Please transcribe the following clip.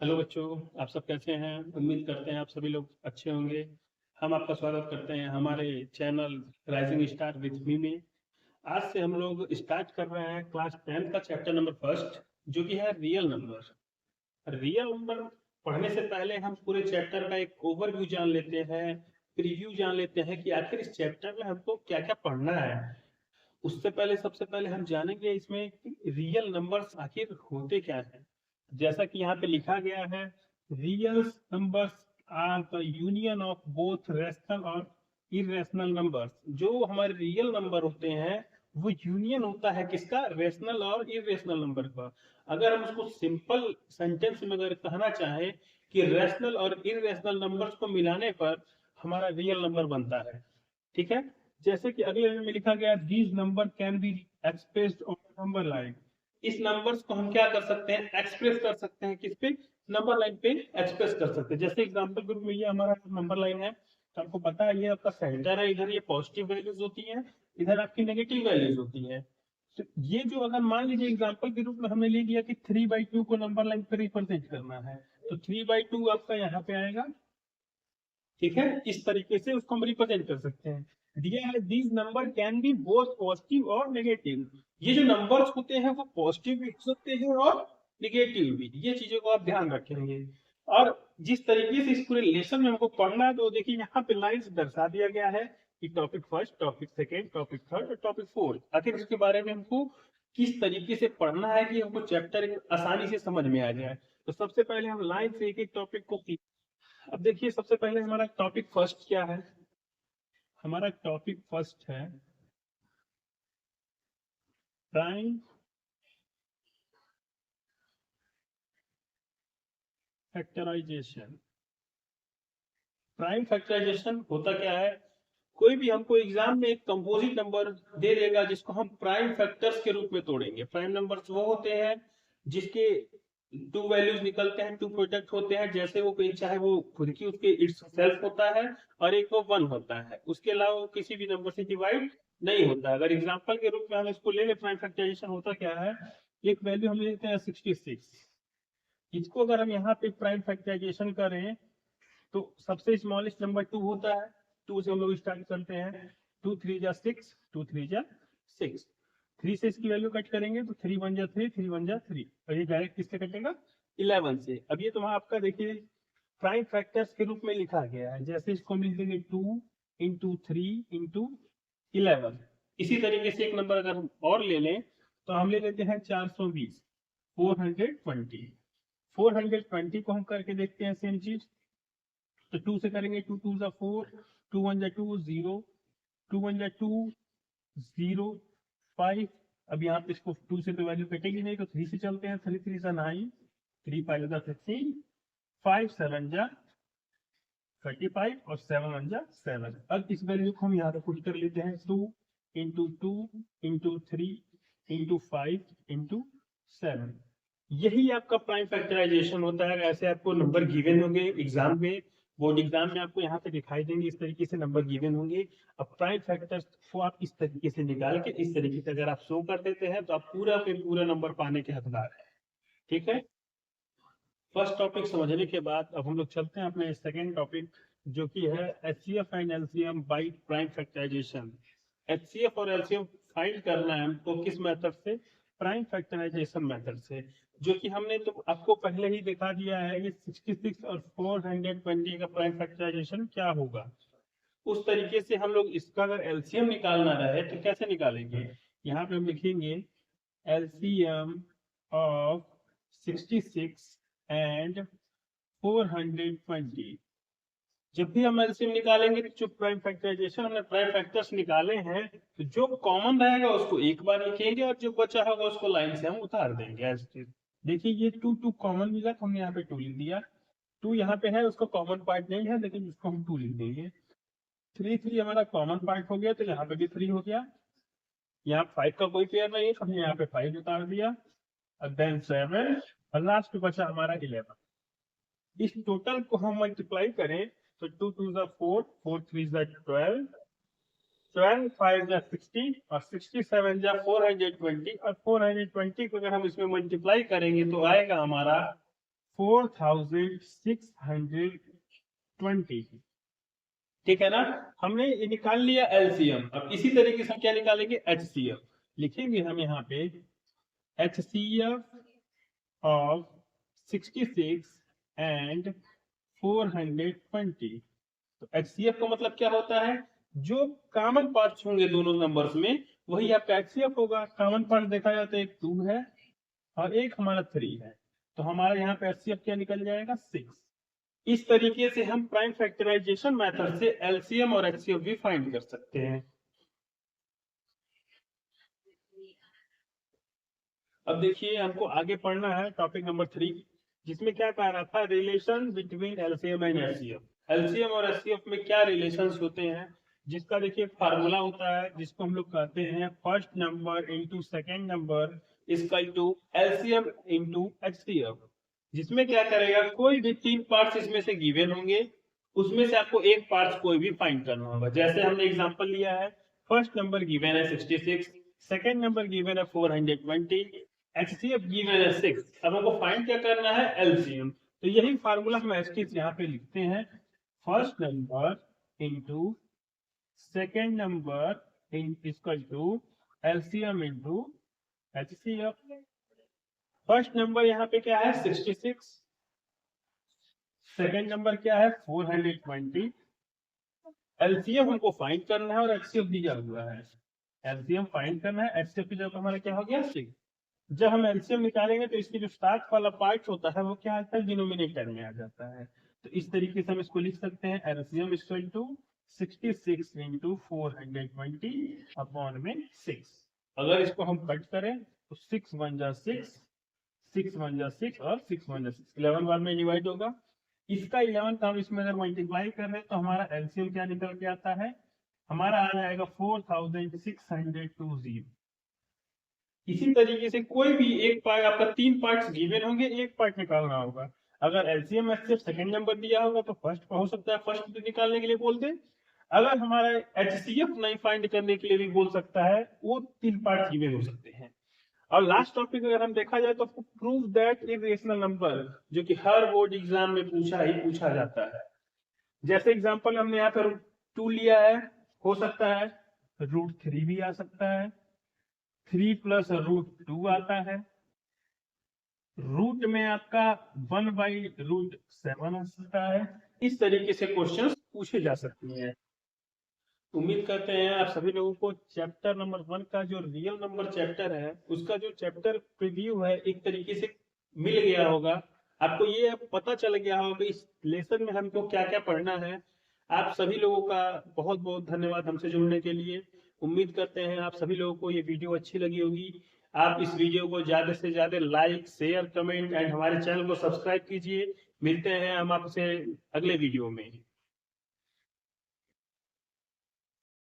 Hello बच्चों, आप सब कैसे हैं? उम्मीद करते हैं आप सभी लोग अच्छे होंगे। हम आपका स्वागत करते हैं हमारे channel rising star with me में। आज से हम लोग स्टार्ट कर रहे हैं क्लास 10 का चैप्टर नंबर फर्स्ट, जो कि है रियल नंबर। रियल नंबर पढ़ने से पहले हम पूरे चैप्टर का एक ओवरव्यू जान लेते हैं, प्रीव्यू जान लेते हैं कि आखिर इस चैप्टर में हमको क्या क्या पढ़ना है। उससे पहले सबसे पहले हम जानेंगे इसमें कि रियल नंबर्स आखिर होते क्या हैं। जैसा कि यहाँ पे लिखा गया है, real numbers are the union of both rational और इरेशनल नंबर्स। जो हमारे रियल नंबर होते हैं वो यूनियन होता है किसका? रैशनल और इरेशनल नंबर का। अगर हम उसको सिंपल सेंटेंस में अगर कहना चाहें कि रैशनल और इरेशनल नंबर्स को मिलाने पर हमारा रियल नंबर बनता है। ठीक है। जैसे कि अगले लाइन में लिखा गया, these number can be expressed on number line. इस नंबर्स को हम क्या कर सकते हैं? एक्सप्रेस कर सकते हैं किस पे? नंबर लाइन पे एक्सप्रेस कर सकते हैं। जैसे एग्जांपल ग्रुप में ये हमारा नंबर लाइन है, तो आपको पता है ये आपका सेंटर है, इधर ये पॉजिटिव वैल्यूज होती है, इधर आपकी नेगेटिव वैल्यूज होती है। तो ये जो अगर मान लीजिए एग्जांपल के रूप में हमने ले लिया कि 3/2 को नंबर लाइन पे रिप्रेजेंट करना है, तो 3/2 आपका यहाँ पे आएगा। ठीक है, इस तरीके से उसको हम रिप्रेजेंट कर सकते हैं। दिया है these number can be both positive और नेगेटिव। ये जो नंबर्स होते हैं वो पॉजिटिव भी हो सकते हैं और नेगेटिव भी। ये चीजों को आप ध्यान रखेंगे। और जिस तरीके से इस पूरे लेसन में हमको पढ़ना है, तो देखिए यहाँ पे लाइंस दर्शा दिया गया है कि topic first, topic second, topic third और टॉपिक फोर्थ। आखिर इसके बारे में हमको किस तरीके से पढ़ना है कि हमको चैप्टर आसानी से समझ में आ जाए। तो सबसे पहले हम लाइन से एक एक टॉपिक को। अब देखिए सबसे पहले हमारा टॉपिक फर्स्ट क्या है? हमारा टॉपिक फर्स्ट है प्राइम फैक्टराइजेशन। प्राइम फैक्टराइजेशन होता क्या है? कोई भी हमको एग्जाम में एक कंपोजिट नंबर दे देगा जिसको हम प्राइम फैक्टर्स के रूप में तोड़ेंगे। प्राइम नंबर्स वो होते हैं जिसके टू वैल्यूज निकलते हैं, टू प्रोडक्ट होते हैं। जैसे वो कोई चाहे वो खुद की उसके इट्स सेल्फ होता है और एक वो वन होता है, उसके अलावा वो किसी भी नंबर से डिवाइड नहीं होता। अगर एग्जांपल के रूप में हम इसको ले ले, प्राइम फैक्टराइजेशन होता क्या है? एक वैल्यू हम लेते हैं 66। इसको अगर हम यहाँ पे प्राइम फैक्टराइजेशन करें तो सबसे स्मॉलेस्ट नंबर 2 होता है। 2 से हम लोग स्टार्ट करते हैं। 2 3 जा 6, 2 3 जा 6। 3 से इसकी वैल्यू कट करेंगे तो 3 1 जा 3, 3 1 जा 3, और ये डायरेक्ट किससे कटेगा? 11 से। अब ये तो वहां आपका देखिए प्राइम फैक्टर्स के रूप में लिखा गया है। जैसे इसको हम लिख देंगे 2 इंटू 3 इंटू 11। इसी तरीके से एक नंबर अगर हम और ले लें तो हम ले लेते हैं 420, 420। 420 को हम करके देखते हैं सेम चीज। तो 2 से करेंगे, 2 2 जा 4, 2 1 जा 2 0, 2 1 जा 2 0 5। अब यहाँ पे इसको 2 से तो वैल्यू कटेगी नहीं, तो 3 से चलते हैं। 3 3 जा 9, 3 5 जा 15, 5 7 जा 35 और 7 1 जा 7। अब इस वैल्यू को हम यहाँ पे पुट कर लेते हैं। 2 इंटू 2 इंटू 3 इंटू 5 इंटू 7। यही आपका प्राइम फैक्टराइजेशन होता है। ऐसे आपको नंबर गिवन होंगे एग्जाम में, बोर्ड एग्जाम में आपको यहाँ पे दिखाई देंगे, इस तरीके से नंबर गिवन होंगे। अब प्राइम फैक्टर्स को आप इस तरीके से निकाल के इस तरीके से अगर आप शो कर देते हैं तो आप पूरा के पूरा नंबर पाने के हकदार हैं। ठीक है। फर्स्ट टॉपिक समझने के बाद अब हम लोग चलते हैं अपने सेकेंड टॉपिक, जो कि है HCF and LCM by prime factorisation. HCF और एलसीएम फाइंड करना है हमको किस मेथड से? प्राइम फैक्टराइजेशन मेथड से। जो कि हमने तो आपको पहले ही दिखा दिया है कि 66 और 420 का प्राइम फैक्टराइजेशन क्या होगा। उस तरीके से हम लोग इसका अगर एलसीएम निकालना रहे तो कैसे निकालेंगे? यहाँ पे हम लिखेंगे LCM of 66 and 420। जब भी हम एलसीएम निकालेंगे तो जो प्राइम फैक्टराइजेशन हमने प्राइम फैक्टर्स निकाले हैं, तो जो कॉमन रहेगा उसको एक बार लिखेंगे और जो बचा होगा उसको लाइन से हम उतार देंगे। देखिए ये 2 2 कॉमन मिला तो हमने यहाँ पे 2 लिख दिया। 2 यहाँ पे है, उसका कॉमन पार्ट नहीं है, लेकिन उसको हम 2 लिख देंगे। 3 3 हमारा कॉमन पार्ट हो गया तो यहाँ पे भी 3 हो गया। यहाँ 5 का कोई पेयर नहीं है तो हमने यहाँ पे 5 उतार दिया। और देन 7 और लास्ट बचा हमारा 11। इस टोटल को हम मल्टीप्लाई करें तो 2 2 जा 4, 4 3 जा 12, 12 5 जा 60 और 67 जा 420। और 420 को अगर हम इसमें मल्टीप्लाई करेंगे तो आएगा हमारा 4620, ठीक है ना। हमने ये निकाल लिया एलसीएम। अब इसी तरीके से हम क्या निकालेंगे, एचसीएफ। लिखेंगे हम यहाँ पे एचसीएफ ऑफ 66 एंड 420। तो एचसीएफ का मतलब क्या होता है, जो कॉमन पार्ट्स होंगे दोनों नंबर्स में वही आपका एचसीएफ होगा। कॉमन पार्ट देखा जाए तो एक 2 है और एक हमारा 3 है, तो हमारा यहाँ पे एचसीएफ क्या निकल जाएगा, 6। इस तरीके से हम प्राइम फैक्टराइजेशन मेथड से एलसीएम और एचसीएफ भी फाइंड कर सकते हैं। अब देखिए हमको आगे पढ़ना है टॉपिक नंबर 3, जिसमें क्या कह रहा था, relation between LCM and HCF. LCM और एचसीएफ में क्या रिलेशंस होते हैं, जिसका देखिए फार्मूला होता है, जिसको हम लोग कहते हैं first number into second number equal to LCM into HCF. जिसमें क्या करेगा, कोई भी 3 पार्ट्स इसमें से गिवन होंगे, उसमें से आपको एक पार्ट कोई भी फाइंड करना होगा। जैसे हमने एग्जांपल लिया है, फर्स्ट नंबर गिवन है 66, सेकेंड नंबर गिवन है 420, एचसीएफ गिवन है 6। अब हमको फाइंड क्या करना है, एलसीएम। तो यही फार्मूला हम एचसीएफ यहाँ पे लिखते हैं, first number into second number equal to LCM into HCF. First number यहाँ पे क्या है 66, सेकेंड नंबर क्या है 420, एलसीएम हमको फाइंड करना है और एचसीएफ दिया हुआ है। एलसीएम फाइंड करना है, एचसीएफ की जगह हमारा क्या हो गया 6। जब हम एलसीएम निकालेंगे तो इसकी जो स्टार्ट वाला पार्ट होता है वो क्या आता है, डिनोमिनेटर में आ जाता है। तो इस तरीके से हम इसको लिख सकते हैं, LCM equal to 66 into 420 upon में 6। अगर इसको हम कट करें तो 6 1 जा 6, 6 1 जा 6 और 6 1 जा 6, 11 बार में डिवाइड होगा। इसका 11 का हम इसमें अगर मल्टीप्लाई कर रहे हैं तो हमारा एलसीएम क्या निकल के आता है, हमारा आ जाएगा 4620। इसी तरीके से कोई भी एक पार्ट, आपका 3 पार्ट्स गिवन होंगे, एक पार्ट निकालना होगा। अगर एलसीएम एचसीएफ सेकंड नंबर दिया होगा तो फर्स्ट हो सकता है फर्स्ट निकालने के लिए बोल दे। अगर हमारा एचसीएफ नहीं फाइंड करने के लिए भी बोल सकता है, वो 3 पार्ट गिवन हो सकते हैं। और लास्ट टॉपिक अगर हम देखा जाए तो प्रूव दैट इरेशनल नंबर, जो कि हर बोर्ड एग्जाम में पूछा जाता है। जैसे एग्जांपल हमने यहाँ पर 2 लिया है, हो सकता है √3 भी आ सकता है, 3 प्लस √2 आता है, रूट में आपका 1/√7 आ सकता है। इस तरीके से क्वेश्चंस पूछे जा सकते हैं। उम्मीद करते हैं आप सभी लोगों को चैप्टर नंबर 1 का जो रियल नंबर चैप्टर है, उसका जो चैप्टर प्रीव्यू है एक तरीके से मिल गया होगा। आपको ये पता चल गया होगा इस लेसन में हमको क्या क्या पढ़ना है। आप सभी लोगों का बहुत बहुत धन्यवाद हमसे जुड़ने के लिए। उम्मीद करते हैं आप सभी लोगों को ये वीडियो अच्छी लगी होगी। आप इस वीडियो को ज्यादा से ज्यादा लाइक, शेयर, कमेंट एंड हमारे चैनल को सब्सक्राइब कीजिए। मिलते हैं हम आपसे अगले वीडियो में।